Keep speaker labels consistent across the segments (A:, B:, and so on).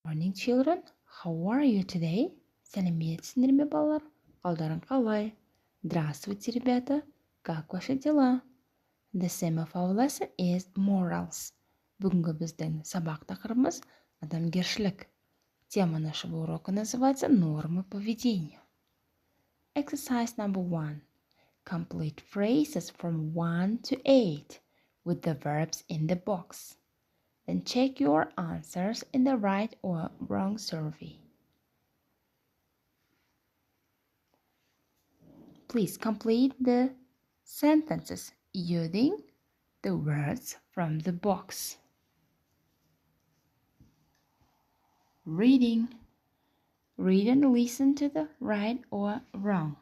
A: Morning, children. How are you today? Сәлеметсіңдер ме, балалар? Қалдарың қалай? Здравствуйте, ребята. Как ваши дела? The theme of our lesson is morals. Бүгінгі біздің сабақ тақырыбымыз адамгершілік. Тема нашего урока называется нормы поведения. Exercise number 1. Complete phrases from 1 to 8 with the verbs in the box. Then check your answers in the right or wrong survey. Please complete the sentences using the words from the box. Reading. Read and listen to the right or wrong.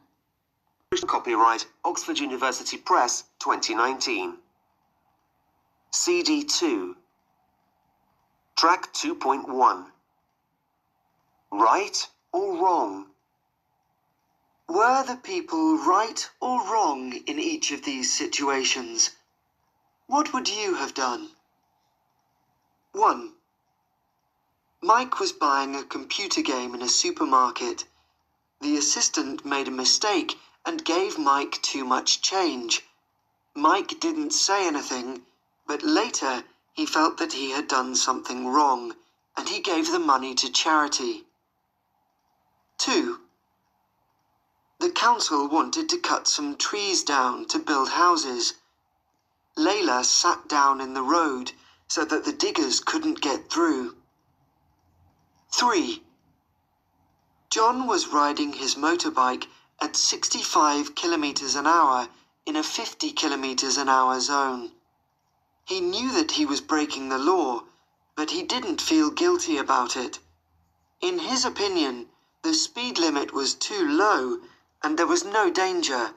B: Copyright Oxford University Press 2019. CD2. Track 2.1. Right or wrong? Were the people right or wrong in each of these situations? What would you have done? 1. Mike was buying a computer game in a supermarket. The assistant made a mistake and gave Mike too much change. Mike didn't say anything, but later he felt that he had done something wrong, and he gave the money to charity. 2. The council wanted to cut some trees down to build houses. Layla sat down in the road so that the diggers couldn't get through. 3. John was riding his motorbike at 65 kilometers an hour in a 50 kilometers an hour zone. He knew that he was breaking the law, but he didn't feel guilty about it. In his opinion, the speed limit was too low and there was no danger.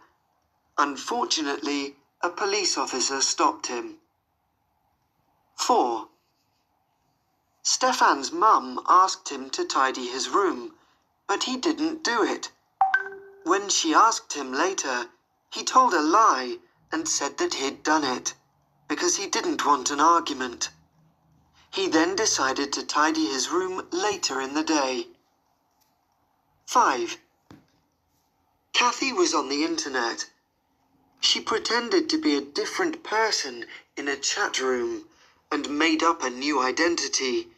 B: Unfortunately, a police officer stopped him. 4. Stefan's mum asked him to tidy his room, but he didn't do it. When she asked him later, he told a lie and said that he'd done it, because he didn't want an argument. He then decided to tidy his room later in the day. 5. Kathy was on the internet. She pretended to be a different person in a chat room and made up a new identity.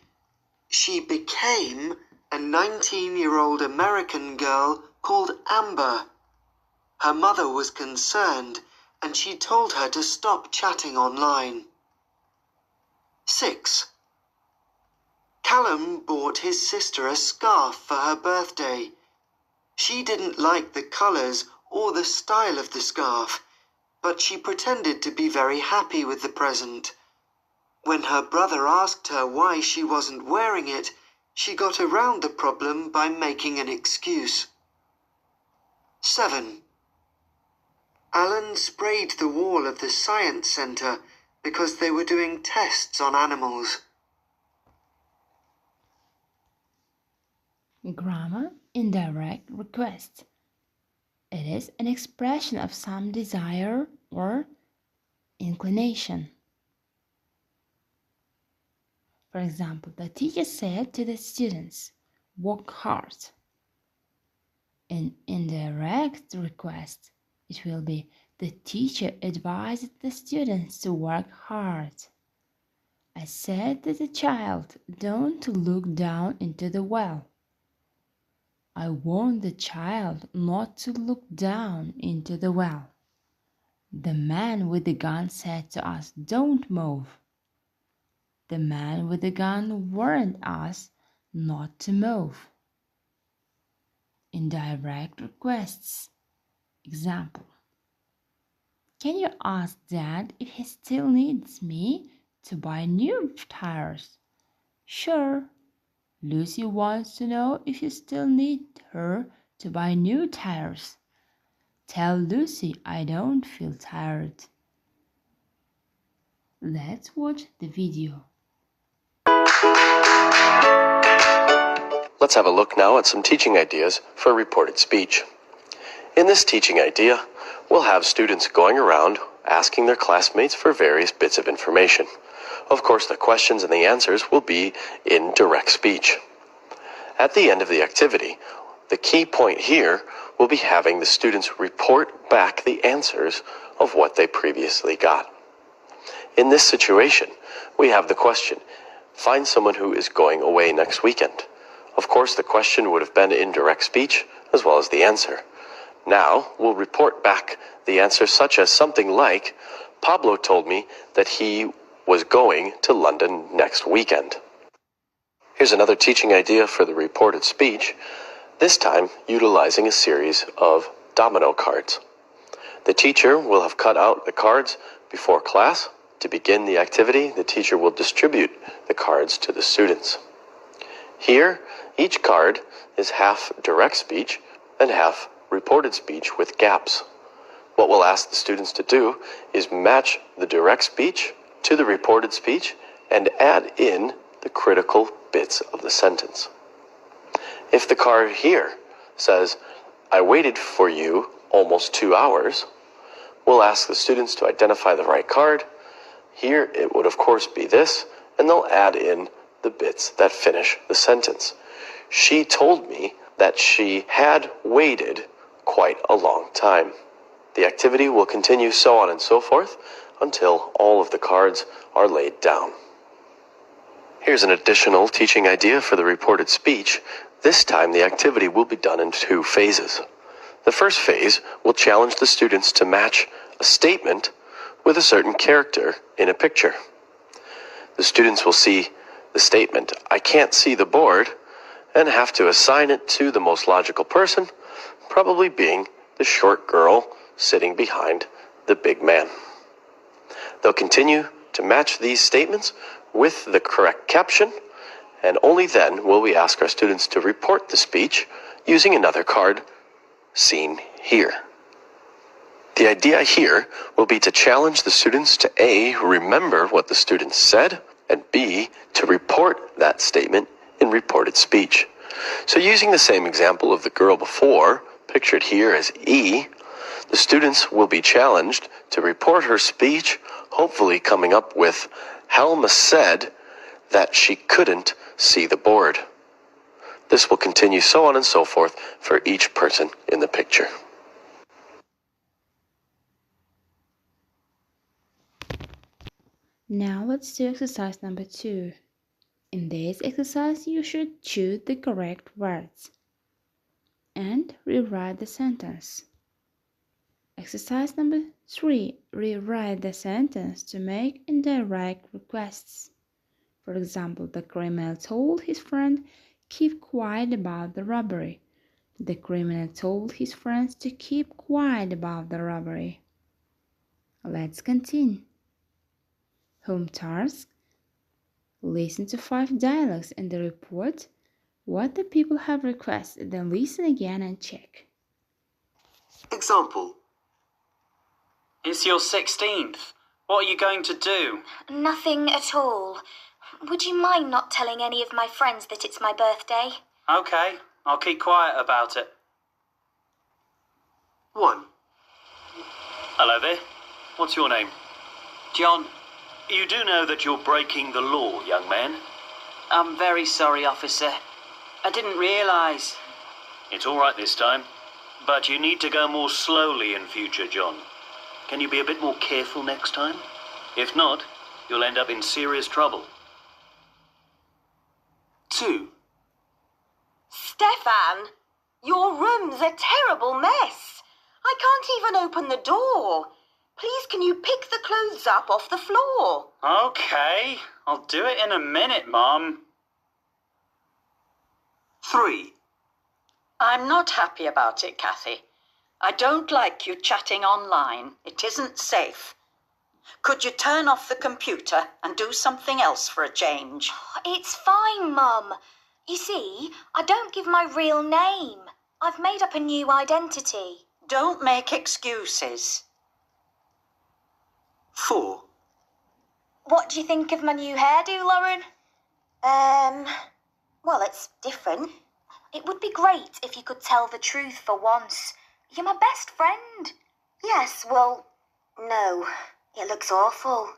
B: She became a 19-year-old American girl called Amber. Her mother was concerned and she told her to stop chatting online. 6. Callum bought his sister a scarf for her birthday. She didn't like the colours or the style of the scarf, but she pretended to be very happy with the present. When her brother asked her why she wasn't wearing it, she got around the problem by making an excuse. 7. Alan sprayed the wall of the science centre because they were doing tests on animals.
A: Grammar. Indirect request. It is an expression of some desire or inclination. For example, the teacher said to the students, work hard. In indirect request, it will be the teacher advised the students to work hard. I said to the child, don't look down into the well. I warned the child not to look down into the well. The man with the gun said to us, don't move. The man with the gun warned us not to move. Indirect requests. Example. Can you ask Dad if he still needs me to buy new tires? Sure. Lucy wants to know if you still need her to buy new tires. Tell Lucy I don't feel tired. Let's watch the video.
C: Let's have a look now at some teaching ideas for reported speech. In this teaching idea, we'll have students going around asking their classmates for various bits of information. Of course, the questions and the answers will be in direct speech. At the end of the activity, the key point here will be having the students report back the answers of what they previously got. In this situation, we have the question, find someone who is going away next weekend. Of course, the question would have been in direct speech as well as the answer. Now, we'll report back the answer such as something like, Pablo told me that he was going to London next weekend. Here's another teaching idea for the reported speech, this time utilizing a series of domino cards. The teacher will have cut out the cards before class. To begin the activity, the teacher will distribute the cards to the students. Here, each card is half direct speech and half reported speech with gaps. What we'll ask the students to do is match the direct speech to the reported speech and add in the critical bits of the sentence. If the card here says, I waited for you almost 2 hours, we'll ask the students to identify the right card. Here it would of course be this, and they'll add in the bits that finish the sentence. She told me that she had waited quite a long time. The activity will continue so on and so forth until all of the cards are laid down. Here's an additional teaching idea for the reported speech. This time the activity will be done in 2 phases. The first phase will challenge the students to match a statement with a certain character in a picture. The students will see the statement, I can't see the board, and have to assign it to the most logical person, probably being the short girl sitting behind the big man. They'll continue to match these statements with the correct caption, and only then will we ask our students to report the speech using another card seen here. The idea here will be to challenge the students to A, remember what the students said, and B, to report that statement in reported speech. So using the same example of the girl before, pictured here as E, the students will be challenged to report her speech, hopefully coming up with, Helma said that she couldn't see the board. This will continue so on and so forth for each person in the picture.
A: Now let's do exercise number 2. In this exercise, you should choose the correct words and rewrite the sentence. Exercise number 3. Rewrite the sentence to make indirect requests. For example, the criminal told his friend, keep quiet about the robbery. The criminal told his friends to keep quiet about the robbery. Let's continue. Home task. Listen to 5 dialogues in the report what the people have requested, then listen again and check.
B: Example.
D: It's your 16th. What are you going to do?
E: Nothing at all. Would you mind not telling any of my friends that it's my birthday?
D: Okay, I'll keep quiet about it.
B: 1.
D: Hello there. What's your name?
F: John,
D: You do know that you're breaking the law, young man.
F: I'm very sorry, officer. I didn't realise.
D: It's all right this time, but you need to go more slowly in future, John. Can you be a bit more careful next time? If not, you'll end up in serious trouble.
B: 2.
E: Stefan, your room's a terrible mess. I can't even open the door. Please, can you pick the clothes up off the floor?
D: Okay, I'll do it in a minute, Mom.
B: 3.
G: I'm not happy about it, Kathy. I don't like you chatting online. It isn't safe. Could you turn off the computer and do something else for a change?
E: It's fine, Mum. You see, I don't give my real name. I've made up a new identity.
G: Don't make excuses.
B: 4.
E: What do you think of my new hairdo, Lauren? Well, it's different. It would be great if you could tell the truth for once. You're my best friend. Yes, well, no. It looks awful.